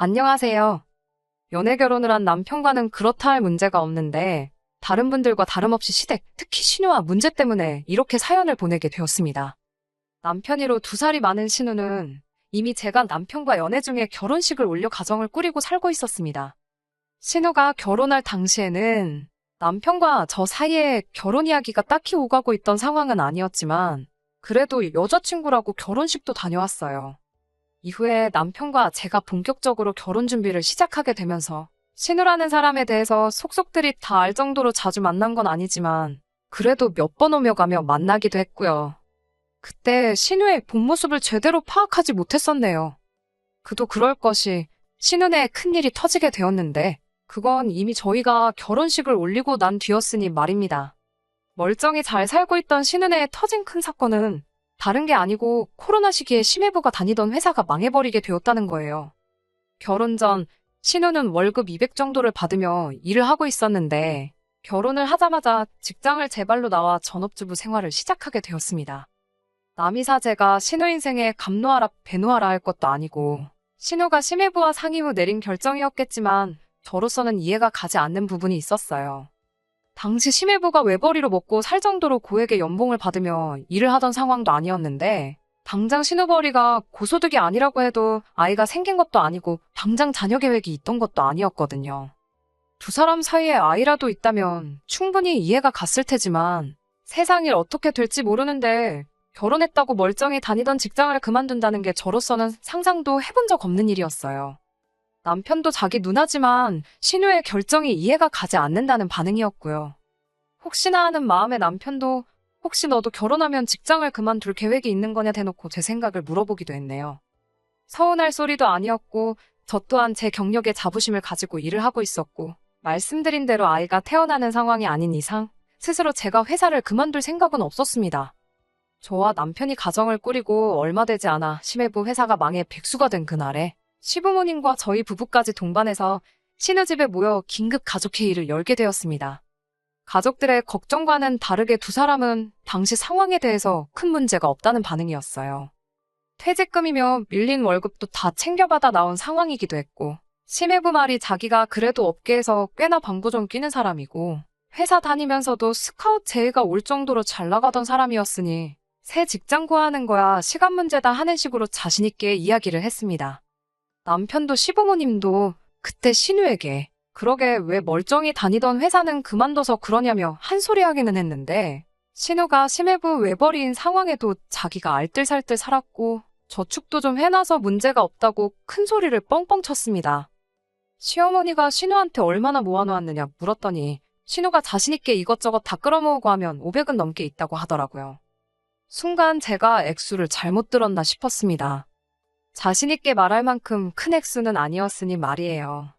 안녕하세요. 연애 결혼을 한 남편과는 그렇다 할 문제가 없는데, 다른 분들과 다름없이 시댁, 특히 신우와 문제 때문에 이렇게 사연을 보내게 되었습니다. 남편이로 2살이 많은 신우는 이미 제가 남편과 연애 중에 결혼식을 올려 가정을 꾸리고 살고 있었습니다. 신우가 결혼할 당시에는 남편과 저 사이에 결혼 이야기가 딱히 오가고 있던 상황은 아니었지만, 그래도 여자친구라고 결혼식도 다녀왔어요. 이후에 남편과 제가 본격적으로 결혼 준비를 시작하게 되면서 신우라는 사람에 대해서 속속들이 다 알 정도로 자주 만난 건 아니지만 그래도 몇 번 오며 가며 만나기도 했고요. 그때 신우의 본 모습을 제대로 파악하지 못했었네요. 그도 그럴 것이 신우네 큰일이 터지게 되었는데 그건 이미 저희가 결혼식을 올리고 난 뒤였으니 말입니다. 멀쩡히 잘 살고 있던 신은혜의 터진 큰 사건은 다른 게 아니고 코로나 시기에 심해부가 다니던 회사가 망해버리게 되었다는 거예요. 결혼 전 신우는 월급 200 정도를 받으며 일을 하고 있었는데 결혼을 하자마자 직장을 제발로 나와 전업주부 생활을 시작하게 되었습니다. 남이 사제가 신우 인생에 감노하라 배노하라 할 것도 아니고 신우가 심해부와 상의 후 내린 결정이었겠지만 저로서는 이해가 가지 않는 부분이 있었어요. 당시 심해부가 외벌이로 먹고 살 정도로 고액의 연봉을 받으며 일을 하던 상황도 아니었는데 당장 신우벌이가 고소득이 아니라고 해도 아이가 생긴 것도 아니고 당장 자녀 계획이 있던 것도 아니었거든요. 2사람 사이에 아이라도 있다면 충분히 이해가 갔을 테지만 세상 일 어떻게 될지 모르는데 결혼했다고 멀쩡히 다니던 직장을 그만둔다는 게 저로서는 상상도 해본 적 없는 일이었어요. 남편도 자기 누나지만 신우의 결정이 이해가 가지 않는다는 반응이었고요. 혹시나 하는 마음에 남편도 혹시 너도 결혼하면 직장을 그만둘 계획이 있는 거냐 대놓고 제 생각을 물어보기도 했네요. 서운할 소리도 아니었고 저 또한 제 경력에 자부심을 가지고 일을 하고 있었고 말씀드린 대로 아이가 태어나는 상황이 아닌 이상 스스로 제가 회사를 그만둘 생각은 없었습니다. 저와 남편이 가정을 꾸리고 얼마 되지 않아 심해부 회사가 망해 백수가 된 그날에 시부모님과 저희 부부까지 동반해서 신우집에 모여 긴급 가족회의를 열게 되었습니다. 가족들의 걱정과는 다르게 2사람은 당시 상황에 대해서 큰 문제가 없다는 반응이었어요. 퇴직금이며 밀린 월급도 다 챙겨받아 나온 상황이기도 했고 심해부 말이 자기가 그래도 업계에서 꽤나 방구 좀 끼는 사람이고 회사 다니면서도 스카웃 제의가 올 정도로 잘 나가던 사람이었으니 새 직장 구하는 거야 시간 문제다 하는 식으로 자신있게 이야기를 했습니다. 남편도 시부모님도 그때 신우에게 그러게 왜 멀쩡히 다니던 회사는 그만둬서 그러냐며 한 소리 하기는 했는데 신우가 심해부 외벌이인 상황에도 자기가 알뜰살뜰 살았고 저축도 좀 해놔서 문제가 없다고 큰 소리를 뻥뻥 쳤습니다. 시어머니가 신우한테 얼마나 모아놓았느냐 물었더니 신우가 자신있게 이것저것 다 끌어모으고 하면 500은 넘게 있다고 하더라고요. 순간 제가 액수를 잘못 들었나 싶었습니다. 자신있게 말할 만큼 큰 액수는 아니었으니 말이에요.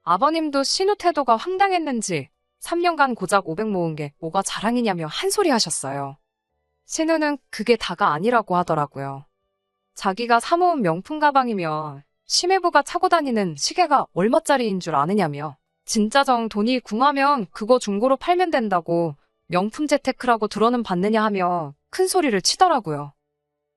아버님도 신우 태도가 황당했는지 3년간 고작 500 모은 게 뭐가 자랑이냐며 한 소리 하셨어요. 신우는 그게 다가 아니라고 하더라고요. 자기가 사모은 명품 가방이며 심해부가 차고 다니는 시계가 얼마짜리인 줄 아느냐며 진짜 정 돈이 궁하면 그거 중고로 팔면 된다고 명품 재테크라고 들어는 받느냐 하며 큰 소리를 치더라고요.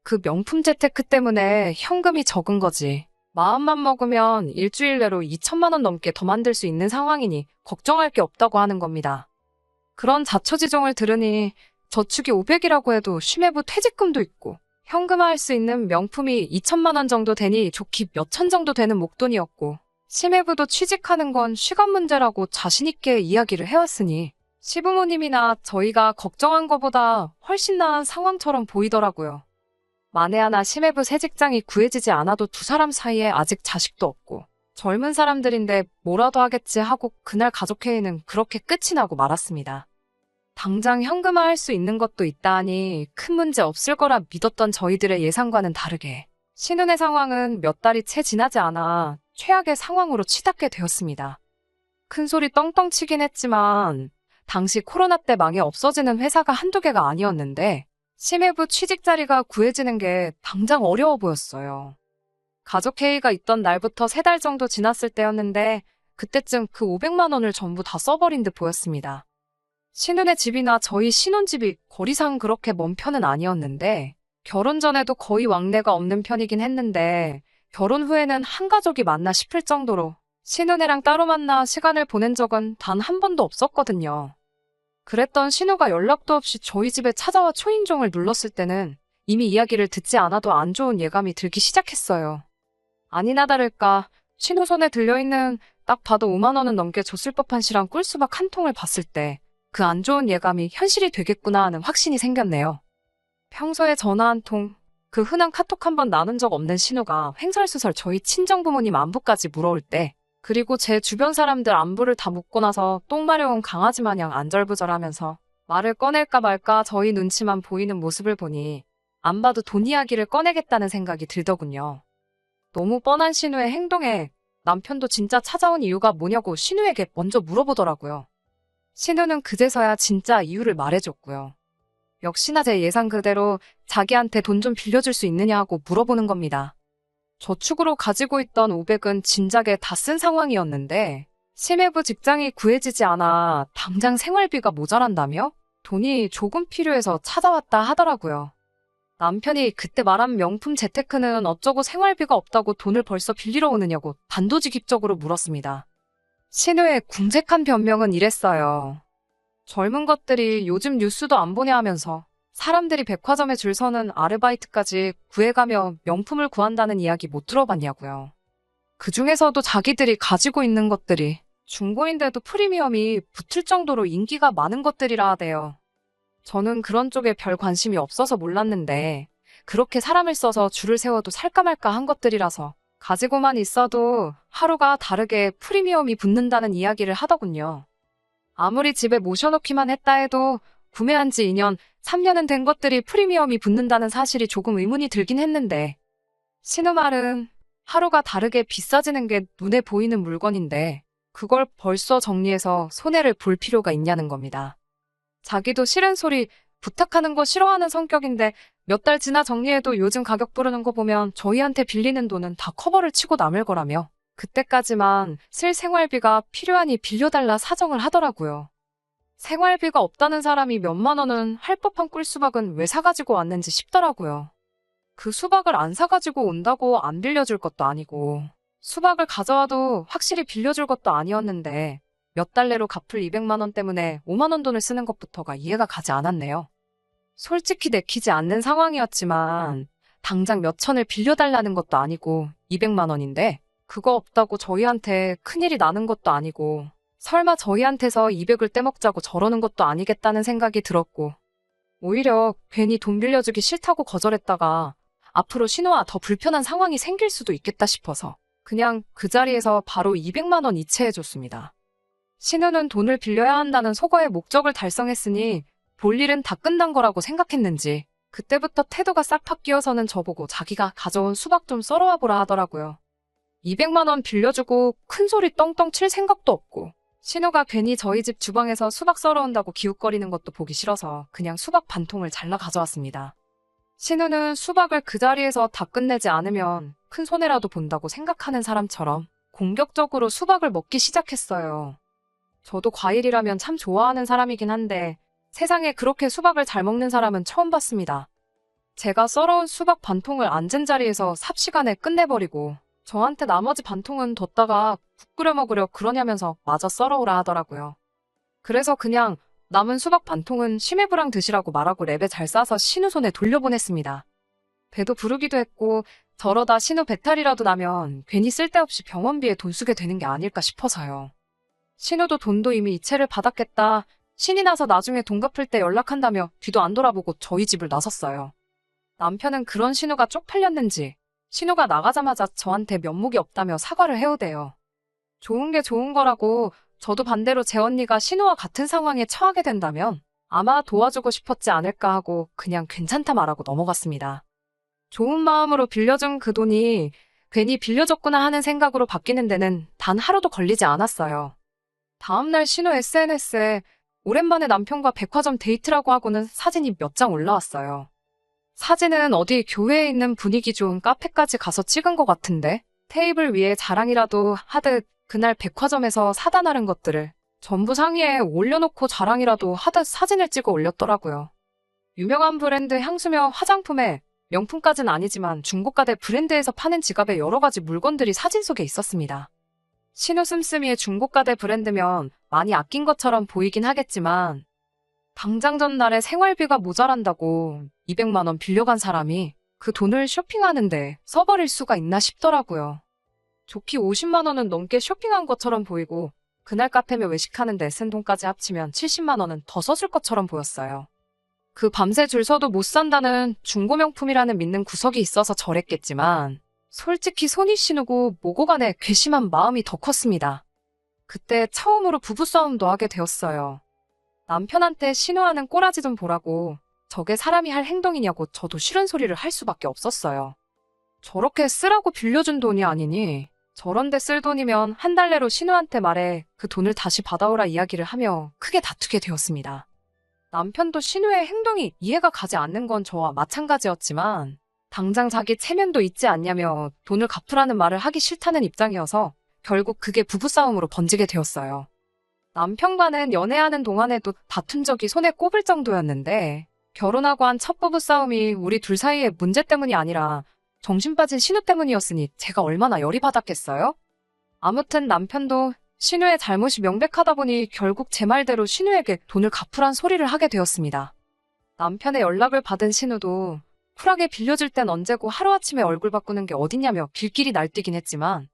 그 명품 재테크 때문에 현금이 적은 거지. 마음만 먹으면 일주일 내로 2천만 원 넘게 더 만들 수 있는 상황이니 걱정할 게 없다고 하는 겁니다. 그런 자초지종을 들으니 저축이 500이라고 해도 심해부 퇴직금도 있고 현금화할 수 있는 명품이 2천만 원 정도 되니 좋기 몇천 정도 되는 목돈이었고 심해부도 취직하는 건 시간 문제라고 자신있게 이야기를 해왔으니 시부모님이나 저희가 걱정한 것보다 훨씬 나은 상황처럼 보이더라고요. 만에 하나 심해부 새 직장이 구해지지 않아도 2사람 사이에 아직 자식도 없고 젊은 사람들인데 뭐라도 하겠지 하고 그날 가족회의는 그렇게 끝이 나고 말았습니다. 당장 현금화할 수 있는 것도 있다 하니 큰 문제 없을 거라 믿었던 저희들의 예상과는 다르게 신혼의 상황은 몇 달이 채 지나지 않아 최악의 상황으로 치닫게 되었습니다. 큰 소리 떵떵 치긴 했지만 당시 코로나 때 망해 없어지는 회사가 한두 개가 아니었는데 심해부 취직 자리가 구해지는 게 당장 어려워 보였어요. 가족회의가 있던 날부터 3달 정도 지났을 때였는데 그때쯤 그 500만 원을 전부 다 써버린 듯 보였습니다. 신혼의 집이나 저희 신혼집이 거리상 그렇게 먼 편은 아니었는데 결혼 전에도 거의 왕래가 없는 편이긴 했는데 결혼 후에는 한 가족이 맞나 싶을 정도로 신우네랑 따로 만나 시간을 보낸 적은 단 한 번도 없었거든요. 그랬던 신우가 연락도 없이 저희 집에 찾아와 초인종을 눌렀을 때는 이미 이야기를 듣지 않아도 안 좋은 예감이 들기 시작했어요. 아니나 다를까 신우 손에 들려있는 딱 봐도 5만 원은 넘게 줬을 법한 실한 꿀수박 한 통을 봤을 때 그 안 좋은 예감이 현실이 되겠구나 하는 확신이 생겼네요. 평소에 전화 한 통, 그 흔한 카톡 한 번 나눈 적 없는 신우가 횡설수설 저희 친정부모님 안부까지 물어올 때, 그리고 제 주변 사람들 안부를 다 묻고 나서 똥 마려운 강아지 마냥 안절부절하면서 말을 꺼낼까 말까 저희 눈치만 보이는 모습을 보니 안 봐도 돈 이야기를 꺼내겠다는 생각이 들더군요. 너무 뻔한 신우의 행동에 남편도 진짜 찾아온 이유가 뭐냐고 신우에게 먼저 물어보더라고요. 신우는 그제서야 진짜 이유를 말해줬고요. 역시나 제 예상 그대로 자기한테 돈 좀 빌려줄 수 있느냐 하고 물어보는 겁니다. 저축으로 가지고 있던 500은 진작에 다 쓴 상황이었는데 심해부 직장이 구해지지 않아 당장 생활비가 모자란다며 돈이 조금 필요해서 찾아왔다 하더라고요. 남편이 그때 말한 명품 재테크는 어쩌고 생활비가 없다고 돈을 벌써 빌리러 오느냐고 단도직입적으로 물었습니다. 신우의 궁색한 변명은 이랬어요. 젊은 것들이 요즘 뉴스도 안 보냐 하면서 사람들이 백화점에 줄 서는 아르바이트까지 구해가며 명품을 구한다는 이야기 못 들어봤냐고요. 그중에서도 자기들이 가지고 있는 것들이 중고인데도 프리미엄이 붙을 정도로 인기가 많은 것들이라 하대요. 저는 그런 쪽에 별 관심이 없어서 몰랐는데 그렇게 사람을 써서 줄을 세워도 살까 말까 한 것들이라서 가지고만 있어도 하루가 다르게 프리미엄이 붙는다는 이야기를 하더군요. 아무리 집에 모셔놓기만 했다 해도 구매한 지 2년, 3년은 된 것들이 프리미엄이 붙는다는 사실이 조금 의문이 들긴 했는데 신우 말은 하루가 다르게 비싸지는 게 눈에 보이는 물건인데 그걸 벌써 정리해서 손해를 볼 필요가 있냐는 겁니다. 자기도 싫은 소리, 부탁하는 거 싫어하는 성격인데 몇 달 지나 정리해도 요즘 가격 부르는 거 보면 저희한테 빌리는 돈은 다 커버를 치고 남을 거라며 그때까지만 쓸 생활비가 필요하니 빌려달라 사정을 하더라고요. 생활비가 없다는 사람이 몇만 원은 할 법한 꿀수박은 왜 사가지고 왔는지 싶더라고요. 그 수박을 안 사가지고 온다고 안 빌려줄 것도 아니고 수박을 가져와도 확실히 빌려줄 것도 아니었는데 몇 달 내로 갚을 200만 원 때문에 5만 원 돈을 쓰는 것부터가 이해가 가지 않았네요. 솔직히 내키지 않는 상황이었지만 당장 몇 천을 빌려달라는 것도 아니고 200만 원인데 그거 없다고 저희한테 큰일이 나는 것도 아니고 설마 저희한테서 200을 떼먹자고 저러는 것도 아니겠다는 생각이 들었고 오히려 괜히 돈 빌려주기 싫다고 거절했다가 앞으로 신우와 더 불편한 상황이 생길 수도 있겠다 싶어서 그냥 그 자리에서 바로 200만 원 이체해줬습니다. 신우는 돈을 빌려야 한다는 속어의 목적을 달성했으니 볼 일은 다 끝난 거라고 생각했는지 그때부터 태도가 싹 바뀌어서는 저보고 자기가 가져온 수박 좀 썰어와 보라 하더라고요. 200만 원 빌려주고 큰 소리 떵떵 칠 생각도 없고 신우가 괜히 저희 집 주방에서 수박 썰어온다고 기웃거리는 것도 보기 싫어서 그냥 수박 반 통을 잘라 가져왔습니다. 신우는 수박을 그 자리에서 다 끝내지 않으면 큰 손해라도 본다고 생각하는 사람처럼 공격적으로 수박을 먹기 시작했어요. 저도 과일이라면 참 좋아하는 사람이긴 한데 세상에 그렇게 수박을 잘 먹는 사람은 처음 봤습니다. 제가 썰어온 수박 반 통을 앉은 자리에서 삽시간에 끝내버리고 저한테 나머지 반 통은 뒀다가 국 끓여 먹으려 그러냐면서 마저 썰어오라 하더라고요. 그래서 그냥 남은 수박 반 통은 심해부랑 드시라고 말하고 랩에 잘 싸서 신우 손에 돌려보냈습니다. 배도 부르기도 했고 저러다 신우 배탈이라도 나면 괜히 쓸데없이 병원비에 돈 쓰게 되는 게 아닐까 싶어서요. 신우도 돈도 이미 이체를 받았겠다. 신이 나서 나중에 돈 갚을 때 연락한다며 뒤도 안 돌아보고 저희 집을 나섰어요. 남편은 그런 신우가 쪽팔렸는지 신우가 나가자마자 저한테 면목이 없다며 사과를 해오대요. 좋은 게 좋은 거라고 저도 반대로 제 언니가 신우와 같은 상황에 처하게 된다면 아마 도와주고 싶었지 않을까 하고 그냥 괜찮다 말하고 넘어갔습니다. 좋은 마음으로 빌려준 그 돈이 괜히 빌려줬구나 하는 생각으로 바뀌는 데는 단 하루도 걸리지 않았어요. 다음날 신우 SNS에 오랜만에 남편과 백화점 데이트라고 하고는 사진이 몇 장 올라왔어요. 사진은 어디 교회에 있는 분위기 좋은 카페까지 가서 찍은 것 같은데 테이블 위에 자랑이라도 하듯 그날 백화점에서 사다 나른 것들을 전부 상의에 올려놓고 자랑이라도 하듯 사진을 찍어 올렸더라고요. 유명한 브랜드 향수며 화장품에 명품까진 아니지만 중고가대 브랜드에서 파는 지갑에 여러 가지 물건들이 사진 속에 있었습니다. 신우 씀씀이의 중고가대 브랜드면 많이 아낀 것처럼 보이긴 하겠지만 당장 전날에 생활비가 모자란다고 200만 원 빌려간 사람이 그 돈을 쇼핑하는데 써버릴 수가 있나 싶더라고요. 좋기 50만 원은 넘게 쇼핑한 것처럼 보이고 그날 카페며 외식하는데 쓴 돈까지 합치면 70만 원은 더 썼을 것처럼 보였어요. 그 밤새 줄 서도 못 산다는 중고명품이라는 믿는 구석이 있어서 저랬겠지만 솔직히 손이 시누고 모고 간에 괘씸한 마음이 더 컸습니다. 그때 처음으로 부부싸움도 하게 되었어요. 남편한테 신우하는 꼬라지 좀 보라고 저게 사람이 할 행동이냐고 저도 싫은 소리를 할 수밖에 없었어요. 저렇게 쓰라고 빌려준 돈이 아니니 저런데 쓸 돈이면 한 달 내로 신우한테 말해 그 돈을 다시 받아오라 이야기를 하며 크게 다투게 되었습니다. 남편도 신우의 행동이 이해가 가지 않는 건 저와 마찬가지였지만 당장 자기 체면도 있지 않냐며 돈을 갚으라는 말을 하기 싫다는 입장이어서 결국 그게 부부싸움으로 번지게 되었어요. 남편과는 연애하는 동안에도 다툰 적이 손에 꼽을 정도였는데 결혼하고 한 첫 부부싸움이 우리 둘 사이의 문제 때문이 아니라 정신 빠진 신우 때문이었으니 제가 얼마나 열이 받았겠어요? 아무튼 남편도 신우의 잘못이 명백하다 보니 결국 제 말대로 신우에게 돈을 갚으란 소리를 하게 되었습니다. 남편의 연락을 받은 신우도 쿨하게 빌려줄 땐 언제고 하루아침에 얼굴 바꾸는 게 어딨냐며 길길이 날뛰긴 했지만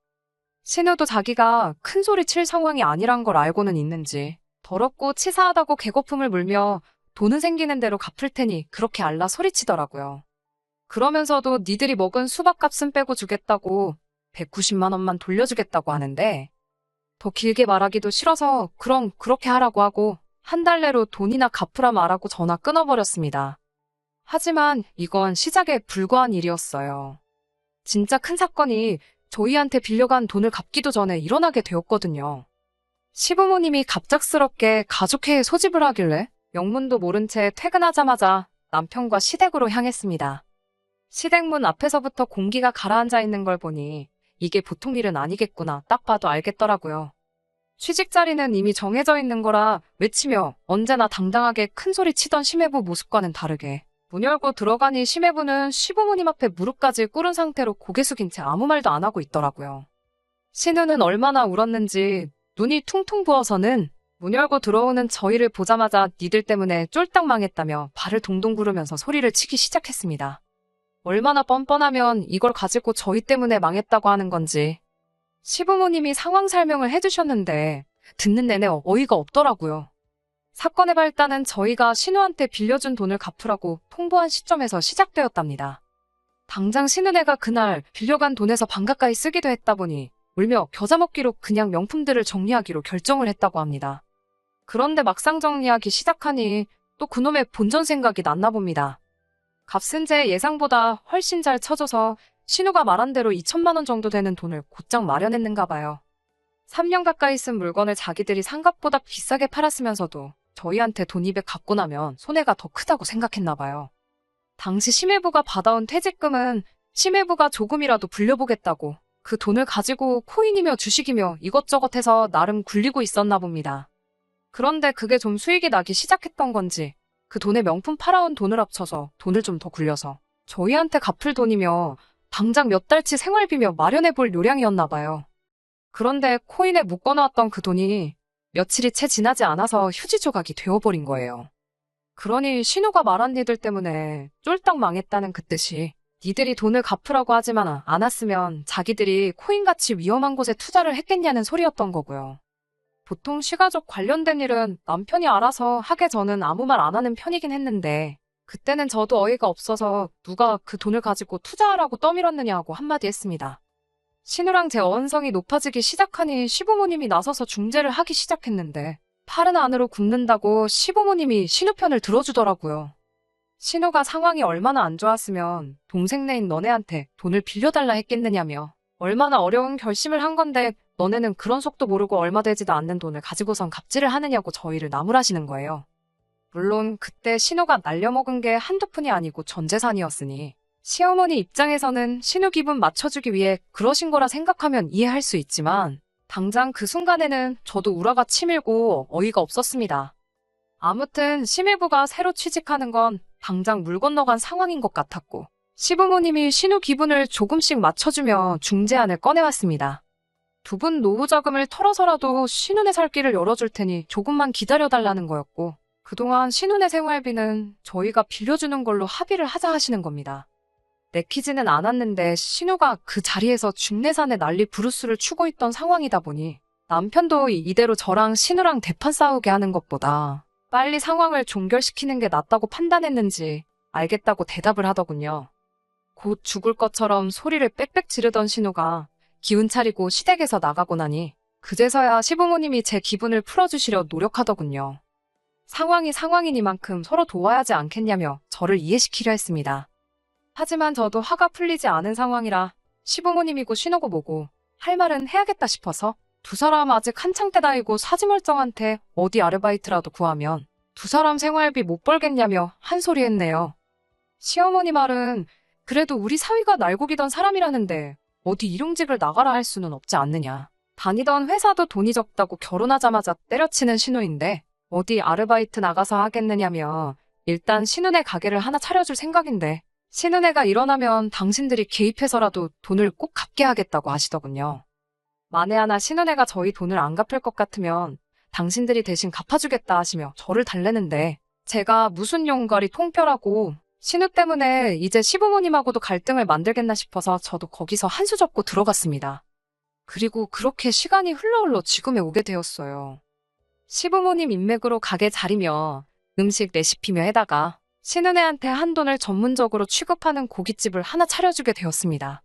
신우도 자기가 큰 소리 칠 상황이 아니란 걸 알고는 있는지 더럽고 치사하다고 개거품을 물며 돈은 생기는 대로 갚을 테니 그렇게 알라 소리치더라고요. 그러면서도 니들이 먹은 수박값은 빼고 주겠다고 190만 원만 돌려주겠다고 하는데 더 길게 말하기도 싫어서 그럼 그렇게 하라고 하고 한 달 내로 돈이나 갚으라 말하고 전화 끊어버렸습니다. 하지만 이건 시작에 불과한 일이었어요. 진짜 큰 사건이 저희한테 빌려간 돈을 갚기도 전에 일어나게 되었거든요. 시부모님이 갑작스럽게 가족회의 소집을 하길래 영문도 모른 채 퇴근하자마자 남편과 시댁으로 향했습니다. 시댁문 앞에서부터 공기가 가라앉아 있는 걸 보니 이게 보통 일은 아니겠구나 딱 봐도 알겠더라고요. 취직 자리는 이미 정해져 있는 거라 외치며 언제나 당당하게 큰 소리 치던 심해부 모습과는 다르게 문 열고 들어가니 심해부는 시부모님 앞에 무릎까지 꿇은 상태로 고개 숙인 채 아무 말도 안 하고 있더라고요. 신우는 얼마나 울었는지 눈이 퉁퉁 부어서는 문 열고 들어오는 저희를 보자마자 니들 때문에 쫄딱 망했다며 발을 동동 구르면서 소리를 치기 시작했습니다. 얼마나 뻔뻔하면 이걸 가지고 저희 때문에 망했다고 하는 건지 시부모님이 상황 설명을 해주셨는데 듣는 내내 어이가 없더라고요. 사건의 발단은 저희가 신우한테 빌려준 돈을 갚으라고 통보한 시점에서 시작되었답니다. 당장 신우네가 그날 빌려간 돈에서 반 가까이 쓰기도 했다 보니 울며 겨자 먹기로 그냥 명품들을 정리하기로 결정을 했다고 합니다. 그런데 막상 정리하기 시작하니 또 그놈의 본전 생각이 났나 봅니다. 값은 제 예상보다 훨씬 잘 쳐줘서 신우가 말한 대로 2천만 원 정도 되는 돈을 곧장 마련했는가 봐요. 3년 가까이 쓴 물건을 자기들이 산 값보다 비싸게 팔았으면서도 저희한테 돈 200 갚고 나면 손해가 더 크다고 생각했나 봐요. 당시 심해부가 받아온 퇴직금은 심해부가 조금이라도 불려보겠다고 그 돈을 가지고 코인이며 주식이며 이것저것 해서 나름 굴리고 있었나 봅니다. 그런데 그게 좀 수익이 나기 시작했던 건지 그 돈에 명품 팔아온 돈을 합쳐서 돈을 좀 더 굴려서 저희한테 갚을 돈이며 당장 몇 달치 생활비며 마련해볼 요량이었나 봐요. 그런데 코인에 묶어놓았던 그 돈이 며칠이 채 지나지 않아서 휴지 조각이 되어버린 거예요. 그러니 신우가 말한 니들 때문에 쫄딱 망했다는 그 뜻이 니들이 돈을 갚으라고 하지만 않았으면 자기들이 코인같이 위험한 곳에 투자를 했겠냐는 소리였던 거고요. 보통 시가족 관련된 일은 남편이 알아서 하게 저는 아무 말 안 하는 편이긴 했는데 그때는 저도 어이가 없어서 누가 그 돈을 가지고 투자하라고 떠밀었느냐고 한마디 했습니다. 신우랑 제 어원성이 높아지기 시작하니 시부모님이 나서서 중재를 하기 시작했는데 팔은 안으로 굽는다고 시부모님이 신우 편을 들어주더라고요. 신우가 상황이 얼마나 안 좋았으면 동생네인 너네한테 돈을 빌려달라 했겠느냐며 얼마나 어려운 결심을 한 건데 너네는 그런 속도 모르고 얼마 되지도 않는 돈을 가지고선 갑질을 하느냐고 저희를 나무라시는 거예요. 물론 그때 신우가 날려먹은 게 한두 푼이 아니고 전 재산이었으니 시어머니 입장에서는 신우 기분 맞춰주기 위해 그러신 거라 생각하면 이해할 수 있지만 당장 그 순간에는 저도 우라가 치밀고 어이가 없었습니다. 아무튼 심해부가 새로 취직하는 건 당장 물 건너간 상황인 것 같았고 시부모님이 신우 기분을 조금씩 맞춰주며 중재안을 꺼내왔습니다. 두 분 노후 자금을 털어서라도 신우네 살 길을 열어줄 테니 조금만 기다려달라는 거였고, 그동안 신우네 생활비는 저희가 빌려주는 걸로 합의를 하자 하시는 겁니다. 내키지는 않았는데 신우가 그 자리에서 중내산에 난리 부르스를 추고 있던 상황이다 보니 남편도 이대로 저랑 신우랑 대판 싸우게 하는 것보다 빨리 상황을 종결시키는 게 낫다고 판단했는지 알겠다고 대답을 하더군요. 곧 죽을 것처럼 소리를 빽빽 지르던 신우가 기운 차리고 시댁에서 나가고 나니 그제서야 시부모님이 제 기분을 풀어주시려 노력하더군요. 상황이 상황이니만큼 서로 도와야지 않겠냐며 저를 이해시키려 했습니다. 하지만 저도 화가 풀리지 않은 상황이라 시부모님이고 신우고 뭐고 할 말은 해야겠다 싶어서 두 사람 아직 한창 때다이고 사지멀쩡한테 어디 아르바이트라도 구하면 두 사람 생활비 못 벌겠냐며 한 소리 했네요. 시어머니 말은 그래도 우리 사위가 날고기던 사람이라는데 어디 일용직을 나가라 할 수는 없지 않느냐. 다니던 회사도 돈이 적다고 결혼하자마자 때려치는 신우인데 어디 아르바이트 나가서 하겠느냐며 일단 신우네 가게를 하나 차려줄 생각인데 신우네가 일어나면 당신들이 개입해서라도 돈을 꼭 갚게 하겠다고 하시더군요. 만에 하나 신우네가 저희 돈을 안 갚을 것 같으면 당신들이 대신 갚아주겠다 하시며 저를 달래는데 제가 무슨 용가리 통뼈라고 신우 때문에 이제 시부모님하고도 갈등을 만들겠나 싶어서 저도 거기서 한 수 접고 들어갔습니다. 그리고 그렇게 시간이 흘러 지금에 오게 되었어요. 시부모님 인맥으로 가게 차리며 음식 레시피며 해다가 신은혜한테 한돈을 전문적으로 취급하는 고깃집을 하나 차려주게 되었습니다.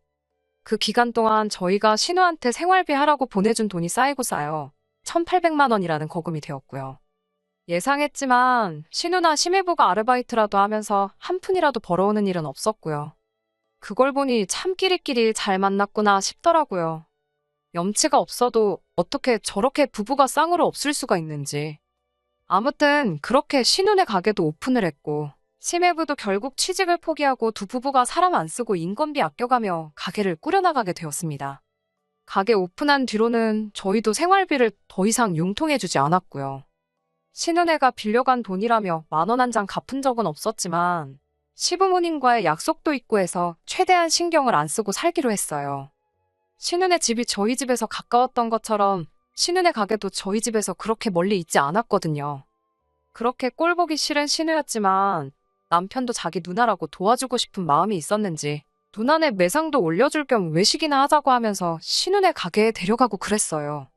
그 기간 동안 저희가 신우한테 생활비 하라고 보내준 돈이 쌓이고 쌓여 1,800만 원이라는 거금이 되었고요. 예상했지만 신우나 심해부가 아르바이트라도 하면서 한 푼이라도 벌어오는 일은 없었고요. 그걸 보니 참 끼리끼리 잘 만났구나 싶더라고요. 염치가 없어도 어떻게 저렇게 부부가 쌍으로 없을 수가 있는지. 아무튼 그렇게 신우네 가게도 오픈을 했고 심해부도 결국 취직을 포기하고 두 부부가 사람 안 쓰고 인건비 아껴가며 가게를 꾸려나가게 되었습니다. 가게 오픈한 뒤로는 저희도 생활비를 더 이상 융통해주지 않았고요. 신은혜가 빌려간 돈이라며 10,000원 한 장 갚은 적은 없었지만 시부모님과의 약속도 있고 해서 최대한 신경을 안 쓰고 살기로 했어요. 신은혜 집이 저희 집에서 가까웠던 것처럼 신은혜 가게도 저희 집에서 그렇게 멀리 있지 않았거든요. 그렇게 꼴보기 싫은 신우였지만 남편도 자기 누나라고 도와주고 싶은 마음이 있었는지 누나네 매상도 올려줄 겸 외식이나 하자고 하면서 신은혜 가게에 데려가고 그랬어요.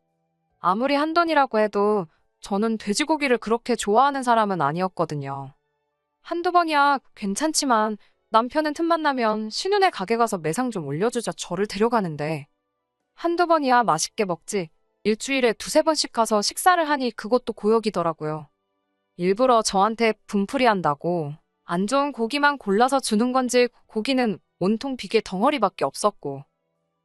아무리 한돈이라고 해도 저는 돼지고기를 그렇게 좋아하는 사람은 아니었거든요. 한두 번이야 괜찮지만 남편은 틈만 나면 신우네 가게 가서 매상 좀 올려주자 저를 데려가는데 한두 번이야 맛있게 먹지 일주일에 2-3번씩 가서 식사를 하니 그것도 고역이더라고요. 일부러 저한테 분풀이한다고 안 좋은 고기만 골라서 주는 건지 고기는 온통 비계 덩어리밖에 없었고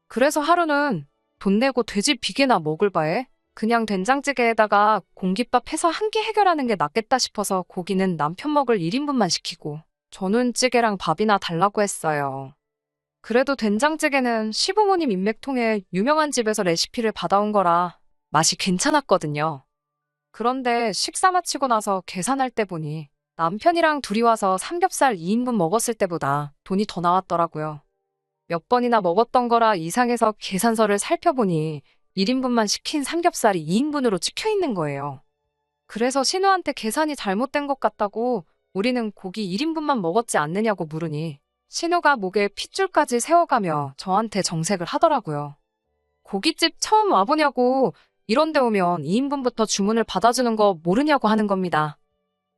그래서 하루는 돈 내고 돼지 비계나 먹을 바에 그냥 된장찌개에다가 공깃밥 해서 한 끼 해결하는 게 낫겠다 싶어서 고기는 남편 먹을 1인분만 시키고 저는 찌개랑 밥이나 달라고 했어요. 그래도 된장찌개는 시부모님 인맥 통해 유명한 집에서 레시피를 받아온 거라 맛이 괜찮았거든요. 그런데 식사 마치고 나서 계산할 때 보니 남편이랑 둘이 와서 삼겹살 2인분 먹었을 때보다 돈이 더 나왔더라고요. 몇 번이나 먹었던 거라 이상해서 계산서를 살펴보니 1인분만 시킨 삼겹살이 2인분으로 찍혀 있는 거예요. 그래서 신우한테 계산이 잘못된 것 같다고 우리는 고기 1인분만 먹었지 않느냐고 물으니 신우가 목에 핏줄까지 세워가며 저한테 정색을 하더라고요. 고깃집 처음 와보냐고 이런 데 오면 2인분부터 주문을 받아주는 거 모르냐고 하는 겁니다.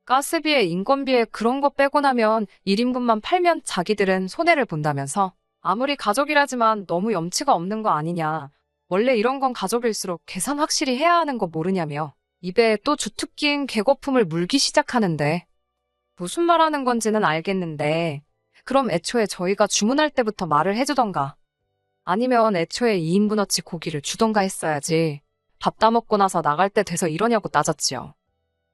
가스비에 인건비에 그런 거 빼고 나면 1인분만 팔면 자기들은 손해를 본다면서 아무리 가족이라지만 너무 염치가 없는 거 아니냐. 원래 이런 건 가족일수록 계산 확실히 해야 하는 거 모르냐며 입에 또 주특 끼인 개거품을 물기 시작하는데 무슨 말하는 건지는 알겠는데 그럼 애초에 저희가 주문할 때부터 말을 해주던가 아니면 애초에 2인분어치 고기를 주던가 했어야지 밥 다 먹고 나서 나갈 때 돼서 이러냐고 따졌지요.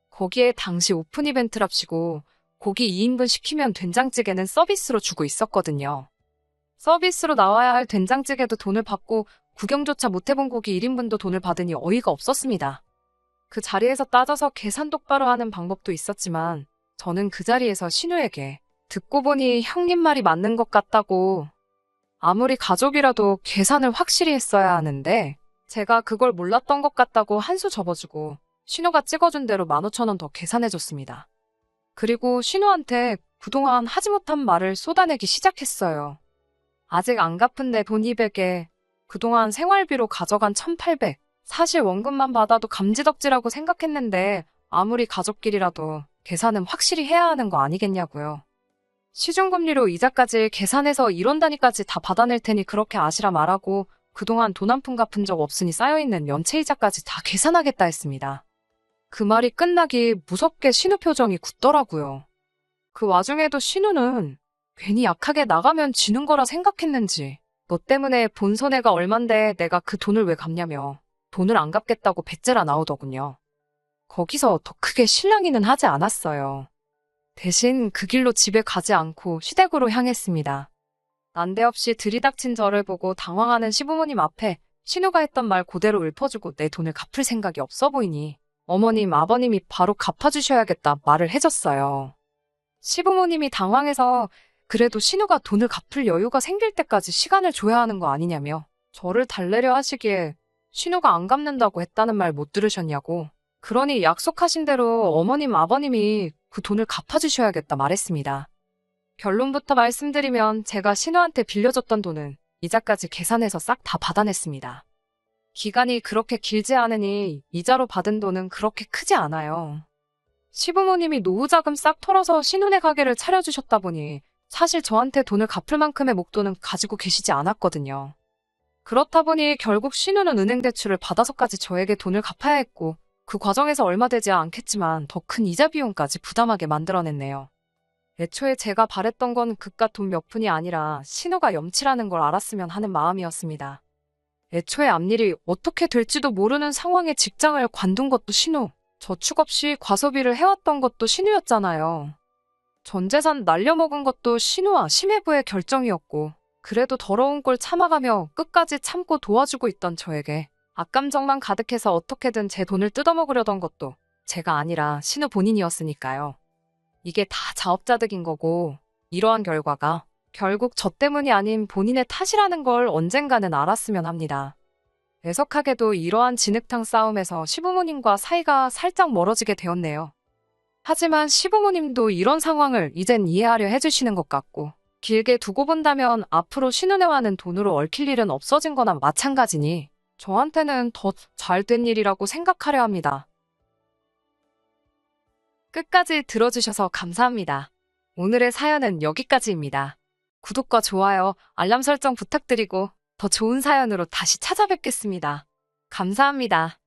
거기에 당시 오픈 이벤트랍시고 고기 2인분 시키면 된장찌개는 서비스로 주고 있었거든요. 서비스로 나와야 할 된장찌개도 돈을 받고 구경조차 못해본 고기 1인분도 돈을 받으니 어이가 없었습니다. 그 자리에서 따져서 계산 똑바로 하는 방법도 있었지만 저는 그 자리에서 신우에게 듣고 보니 형님 말이 맞는 것 같다고. 아무리 가족이라도 계산을 확실히 했어야 하는데 제가 그걸 몰랐던 것 같다고 한 수 접어주고 신우가 찍어준 대로 15,000원 더 계산해줬습니다. 그리고 신우한테 그동안 하지 못한 말을 쏟아내기 시작했어요. 아직 안 갚은 내 돈 200에 그동안 생활비로 가져간 1,800. 사실 원금만 받아도 감지덕지라고 생각했는데 아무리 가족끼리라도 계산은 확실히 해야 하는 거 아니겠냐고요. 시중금리로 이자까지 계산해서 1원 단위까지 다 받아낼 테니 그렇게 아시라 말하고 그동안 돈 한 푼 갚은 적 없으니 쌓여있는 연체이자까지 다 계산하겠다 했습니다. 그 말이 끝나기 무섭게 신우 표정이 굳더라고요. 그 와중에도 신우는 괜히 약하게 나가면 지는 거라 생각했는지 너 때문에 본 손해가 얼만데 내가 그 돈을 왜 갚냐며 돈을 안 갚겠다고 배째라 나오더군요. 거기서 더 크게 실랑이는 하지 않았어요. 대신 그 길로 집에 가지 않고 시댁으로 향했습니다. 난데없이 들이닥친 저를 보고 당황하는 시부모님 앞에 신우가 했던 말 그대로 읊어주고 내 돈을 갚을 생각이 없어 보이니 어머님, 아버님이 바로 갚아주셔야겠다 말을 해줬어요. 시부모님이 당황해서 그래도 신우가 돈을 갚을 여유가 생길 때까지 시간을 줘야 하는 거 아니냐며 저를 달래려 하시기에 신우가 안 갚는다고 했다는 말 못 들으셨냐고. 그러니 약속하신 대로 어머님, 아버님이 그 돈을 갚아주셔야겠다 말했습니다. 결론부터 말씀드리면 제가 신우한테 빌려줬던 돈은 이자까지 계산해서 싹 다 받아냈습니다. 기간이 그렇게 길지 않으니 이자로 받은 돈은 그렇게 크지 않아요. 시부모님이 노후자금 싹 털어서 신우네 가게를 차려주셨다 보니 사실 저한테 돈을 갚을 만큼의 목돈은 가지고 계시지 않았거든요. 그렇다 보니 결국 신우는 은행 대출을 받아서까지 저에게 돈을 갚아야 했고 그 과정에서 얼마 되지 않겠지만 더 큰 이자 비용까지 부담하게 만들어냈네요. 애초에 제가 바랬던 건 그깟 돈 몇 푼이 아니라 신우가 염치라는 걸 알았으면 하는 마음이었습니다. 애초에 앞일이 어떻게 될지도 모르는 상황에 직장을 관둔 것도 신우, 저축 없이 과소비를 해왔던 것도 신우였잖아요. 전 재산 날려먹은 것도 신우와 심해부의 결정이었고 그래도 더러운 꼴 참아가며 끝까지 참고 도와주고 있던 저에게 악감정만 가득해서 어떻게든 제 돈을 뜯어먹으려던 것도 제가 아니라 신우 본인이었으니까요. 이게 다 자업자득인 거고 이러한 결과가 결국 저 때문이 아닌 본인의 탓이라는 걸 언젠가는 알았으면 합니다. 애석하게도 이러한 진흙탕 싸움에서 시부모님과 사이가 살짝 멀어지게 되었네요. 하지만 시부모님도 이런 상황을 이젠 이해하려 해주시는 것 같고 길게 두고 본다면 앞으로 신우네와는 돈으로 얽힐 일은 없어진 거나 마찬가지니 저한테는 더 잘된 일이라고 생각하려 합니다. 끝까지 들어주셔서 감사합니다. 오늘의 사연은 여기까지입니다. 구독과 좋아요, 알람 설정 부탁드리고 더 좋은 사연으로 다시 찾아뵙겠습니다. 감사합니다.